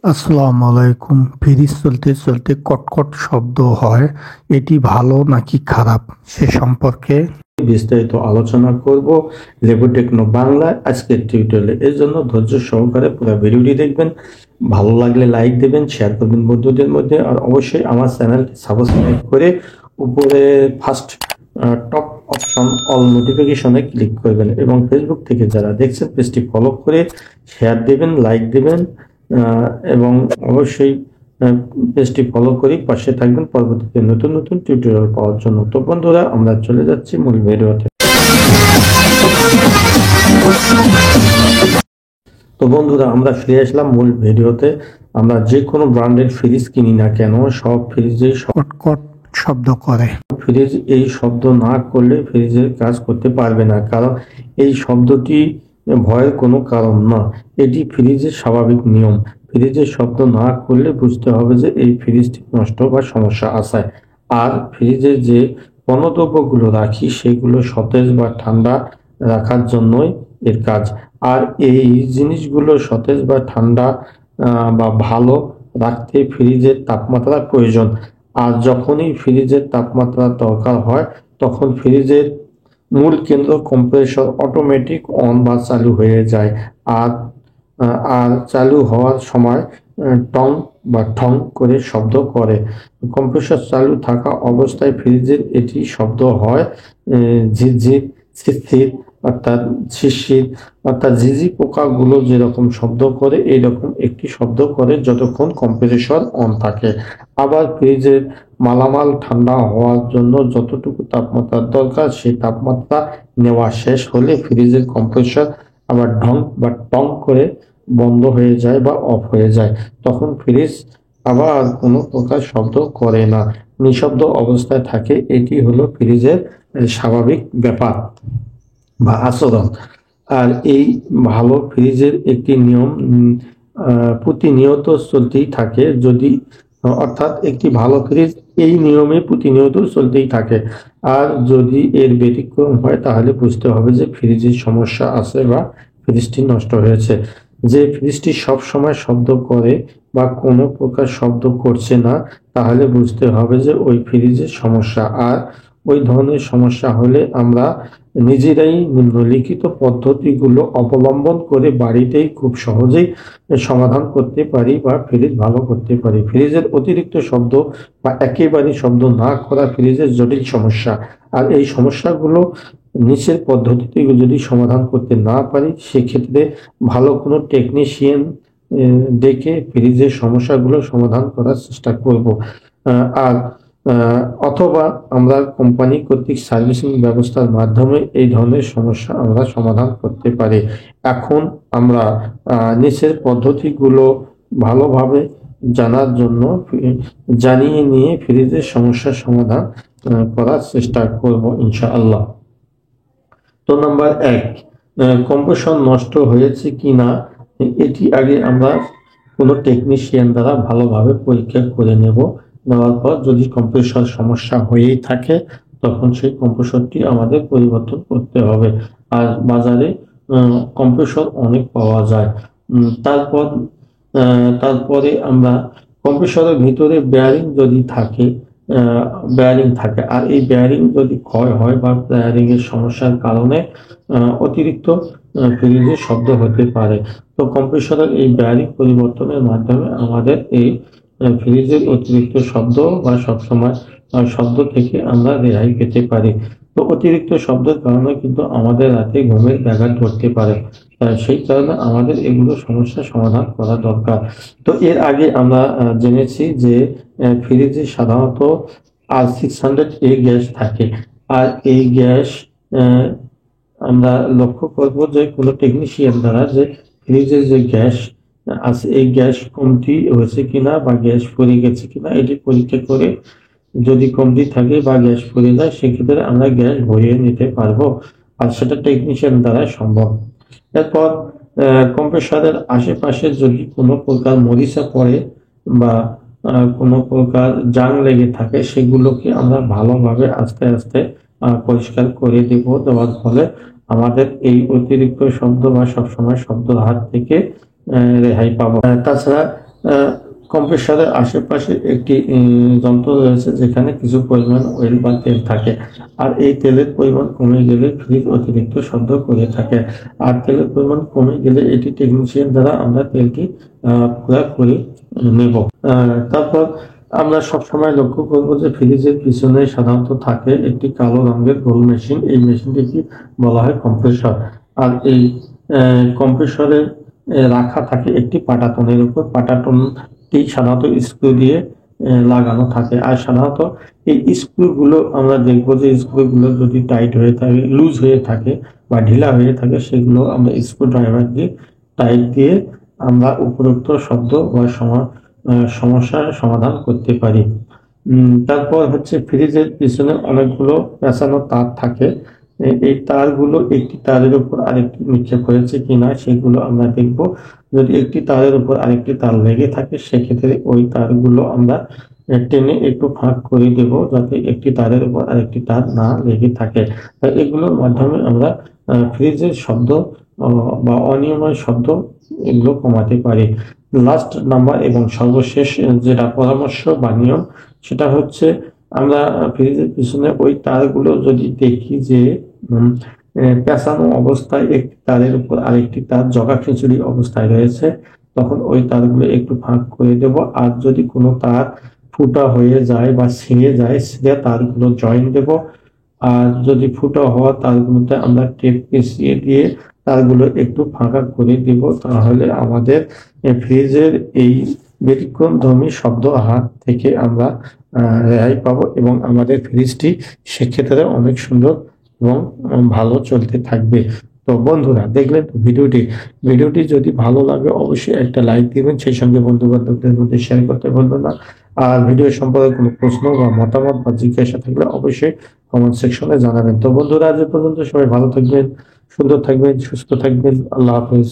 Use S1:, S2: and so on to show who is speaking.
S1: আসসালামু আলাইকুম। ফ্রিজ চলতে চলতে কটকট শব্দ হয়, এটি ভালো নাকি খারাপ সে সম্পর্কে বিস্তারিত আলোচনা করব লেবু টেকনো বাংলায় আজকের টিউটোরিয়ালে। এর জন্য ধৈর্য সহকারে পুরো ভিডিওটি দেখবেন। ভালো লাগলে লাইক দেবেন, শেয়ার করবেন বন্ধুদের মধ্যে, আর অবশ্যই আমার চ্যানেলটি সাবস্ক্রাইব করে উপরে ফার্স্ট টপ অপশন অল নোটিফিকেশনে ক্লিক করবেন এবং ফেসবুক থেকে যারা দেখছেন পেজটি ফলো করে শেয়ার দেবেন, লাইক দেবেন এবং অবশ্যই পেজটি ফলো করে পাশে থাকবেন পরবর্তীতে নতুন নতুন টিউটোরিয়াল পাওয়ার জন্য। তো বন্ধুরা, আমরা চলে যাচ্ছি মূল ভিডিওতে। তো বন্ধুরা, আমরা ফিরে আসলাম মূল ভিডিওতে। আমরা যে কোনো ব্র্যান্ডের ফ্রিজ কিনি না কেন, সব ফ্রিজে কটকট শব্দ করে। ফ্রিজ এই শব্দ না করলে ফ্রিজের কাজ করতে পারবে না, কারণ এই শব্দটি ভয়ের কোনো কারণ না, এটি ফ্রিজের স্বাভাবিক নিয়ম। ফ্রিজের শব্দ না করলে বুঝতে হবে যে এই ফ্রিজটি নষ্ট বা সমস্যা আছে। আর ফ্রিজে যে পণ্যদ্রব্যগুলো রাখি সেগুলো সতেজ বা ঠান্ডা রাখার জন্যই এর কাজ। আর এই জিনিসগুলো সতেজ বা ঠান্ডা বা ভালো রাখতে ফ্রিজের তাপমাত্রার প্রয়োজন। আর যখনই ফ্রিজের তাপমাত্রা দরকার হয় তখন ফ্রিজের মূল কেন্দ্র কম্প্রেসর অটোমেটিক অন বা চালু হয়ে যায়। আর আর চালু হওয়ার সময় টং বা ঠং করে শব্দ করে। কম্প্রেসর চালু থাকা অবস্থায় ফ্রিজের এটি শব্দ হয় ঝিরঝির, স্থির অর্থাৎ শিরশির অর্থাৎ ঝিঝি পোকাগুলো যেরকম শব্দ করে এইরকম একটি শব্দ করে যতক্ষণ কম্প্রেসর অন থাকে। আবার ফ্রিজের মালামাল ঠান্ডা হওয়ার জন্য যতটুকু তাপমাত্রার দরকার সেই তাপমাত্রা নেওয়া শেষ হলে ফ্রিজের কম্প্রেসর আবার ঢং বা টং করে বন্ধ হয়ে যায় বা অফ হয়ে যায়। তখন ফ্রিজ আবার কোনো প্রকার শব্দ করে না, নিঃশব্দ অবস্থায় থাকে। এটি হলো ফ্রিজের স্বাভাবিক ব্যাপার বা আচরণ। আর এই ভালো ফ্রিজের একটি নিয়ম প্রতিনিয়ত চলতেই থাকে। যদি অর্থাৎ একটি ভালো ফ্রিজ এই নিয়মে প্রতিনিয়ত চলতেই থাকে। আর যদি এর ব্যতিক্রম হয় তাহলে বুঝতে হবে যে ফ্রিজের সমস্যা আছে বা ফ্রিজটি নষ্ট হয়েছে। যে ফ্রিজটি সব সময় শব্দ করে বা কোনো প্রকার শব্দ করছে না তাহলে বুঝতে হবে যে ওই ফ্রিজের সমস্যা। আর ওই ধরনের সমস্যা হলে আমরা নিজেরাই নিম্নলিখিত পদ্ধতিগুলো অবলম্বন করে বাড়িতেই খুব সহজেই সমাধান করতে পারি বা ফ্রিজ ভালো করতে পারি। ফ্রিজের অতিরিক্ত শব্দ বা একেবারে শব্দ না করা ফ্রিজের জটিল সমস্যা। আর এই সমস্যাগুলো নিচের পদ্ধতিতে যদি সমাধান করতে না পারি সেক্ষেত্রে ভালো কোনো টেকনিশিয়ান ডেকে ফ্রিজের সমস্যাগুলো সমাধান করার চেষ্টা করব। আর অথবা আমরা কোম্পানি কর্তৃক সার্ভিসিং ব্যবস্থার মাধ্যমে এই ধরনের সমস্যা আমরা সমাধান করতে পারি। এখন আমরা নিচের পদ্ধতিগুলো ভালোভাবে জানার জন্য জানিয়ে নিয়ে ফ্রিজের সমস্যার সমাধান করার চেষ্টা করব ইনশাআল্লাহ। তো নাম্বার 1, কম্প্রেসর নষ্ট হয়েছে কিনা এটি আগে আমরা কোনো টেকনিশিয়ান দ্বারা ভালোভাবে পরীক্ষা করে নেওয়ার পর যদি কম্প্রেসর সমস্যা হয়েই থাকে তখন সেই কম্প্রেসরটি আমাদের পরিবর্তন করতে হবে। আর বাজারে কম্প্রেসর অনেক পাওয়া যায়। তারপরে আমরা কম্প্রেসরের ভিতরে বেয়ারিং থাকে আর এই বেয়ারিং যদি ক্ষয় হয় বা বেয়ারিং এর সমস্যার কারণে অতিরিক্ত ফ্রিজে শব্দ হতে পারে। তো কম্প্রেসরের এই বেয়ারিং পরিবর্তনের মাধ্যমে আমাদের এই ফ্রিজের অতিরিক্ত শব্দ বা সবসময় শব্দ থেকে আমরা রেহাই পেতে পারি। তো অতিরিক্ত শব্দের কারণে কিন্তু আমাদের রাতে ঘুমের ব্যাঘাত ঘটতে পারে। সেই কারণে আমাদের এগুলো সমস্যার সমাধান করা দরকার। তো এর আগে আমরা জেনেছি যে ফ্রিজে সাধারণত R600A গ্যাস থাকে। আর এই গ্যাস আমরা লক্ষ্য করব যে কোনো টেকনিশিয়ান দ্বারা যে ফ্রিজের যে গ্যাস আছে এই গ্যাস কমতি হয়েছে কিনা বা গ্যাস ফুরিয়ে গেছে কিনা এটি পরীক্ষা করে যদি কমতি থাকে বা গ্যাস ফুরিয়ে যায় সেক্ষেত্রে আমরা গ্যাস ভরিয়ে নিতে পারবো। আর সেটা টেকনিশিয়ান দ্বারা সম্ভব। এরপর কম্প্রেসরের আশেপাশে যদি কোনো প্রকার মরিচা পড়ে বা কোনো প্রকার জাং লেগে থাকে সেগুলোকে আমরা ভালোভাবে আস্তে আস্তে পরিষ্কার করে দেওয়ার ফলে আমাদের এই অতিরিক্ত শব্দ বা সবসময় শব্দের হাত থেকে রেহাই পাবো। তাছাড়া কম্প্রেসরের আশেপাশে একটি যন্ত্র রয়েছে যেখানে কিছু পরিমাণ অয়েল বা তেল থাকে। আর এই তেলের পরিমাণ কমে গেলে ফ্রিজ অতিরিক্ত শব্দ করে থাকে। আর তেলের পরিমাণ কমে গেলে এটি টেকনিশিয়ান দ্বারা আমরা তেলটি পুরা করে নেব। তারপর আমরা সবসময় লক্ষ্য করব যে ফ্রিজের পিছনে সাধারণত থাকে একটি কালো রঙের গোল মেশিন। এই মেশিনটিকে বলা হয় কম্প্রেসর। আর এই কম্প্রেসরে রাখা থাকে একটি পাটাতনের উপর। পাটাতনটি সাধারণত স্ক্রু দিয়ে লাগানো থাকে। আর সাধারণত এই স্ক্রুগুলো আমরা দেখবো যে স্ক্রুগুলো যদি টাইট হয়ে থাকে, লুজ হয়ে থাকে বা ঢিলা হয়ে থাকে, সেগুলো আমরা স্ক্রু ড্রাইভার দিয়ে টাইট দিয়ে আমরা উপরোক্ত শব্দ বা সমস্যার সমাধান করতে পারি। তারপর হচ্ছে ফ্রিজের পিছনে অনেকগুলো পেঁচানো তার থাকে। এই তারগুলো একটি তারের উপর আরেকটি নিক্ষেপ হয়েছে কিনা সেগুলো আমরা দেখব। যদি একটি তারের উপর আরেকটি তার লেগে থাকে সেক্ষেত্রে ওই তারগুলো আমরা টেনে একটু ফাঁক করে দেব যাতে একটি তারের উপর আরেকটি তার না লেগে থাকে। এগুলোর মাধ্যমে আমরা ফ্রিজের শব্দ বা অনিয়মের শব্দ এগুলো কমাতে পারি। লাস্ট নাম্বার এবং সর্বশেষ যেটা পরামর্শ বা নিয়ম, সেটা হচ্ছে আমরা ফ্রিজের পিছনে ওই তারগুলো যদি দেখি যে পেঁচানো অবস্থায় একটি তারের উপর আরেকটি তার জগা খিচুড়ি অবস্থায় রয়েছে, তখন ওই তারগুলো একটু ফাঁক করে দেব। আর যদি কোনো তার ফুটা হয়ে যায় বা ছিঁড়ে যায়, ছিঁড়ে তারগুলো জয়েন দেব। আর যদি ফুটা হওয়া তারগুলোতে আমরা টেপ পেঁচিয়ে দিয়ে তারগুলো একটু ফাঁকা করে দিব, তাহলে আমাদের ফ্রিজের এই ব্যতিক্রমধর্মী শব্দ হাত থেকে আমরা রেহাই পাবো এবং আমাদের ফ্রিজটি সেক্ষেত্রে অনেক সুন্দর এবং ভালো চলতে থাকবে। তো বন্ধুরা, দেখলেন তো ভিডিওটি যদি ভালো লাগে অবশ্যই একটা লাইক দিবেন, সেই সঙ্গে বন্ধু বান্ধবদের মধ্যে শেয়ার করতে ভুলবেন না। আর ভিডিও সম্পর্কে কোনো প্রশ্ন বা মতামত বা জিজ্ঞাসা থাকলে অবশ্যই কমেন্ট সেকশনে জানাবেন। তো বন্ধুরা, আজ পর্যন্ত সবাই ভালো থাকবেন, সুন্দর থাকবেন, সুস্থ থাকবেন। আল্লাহ হাফেজ।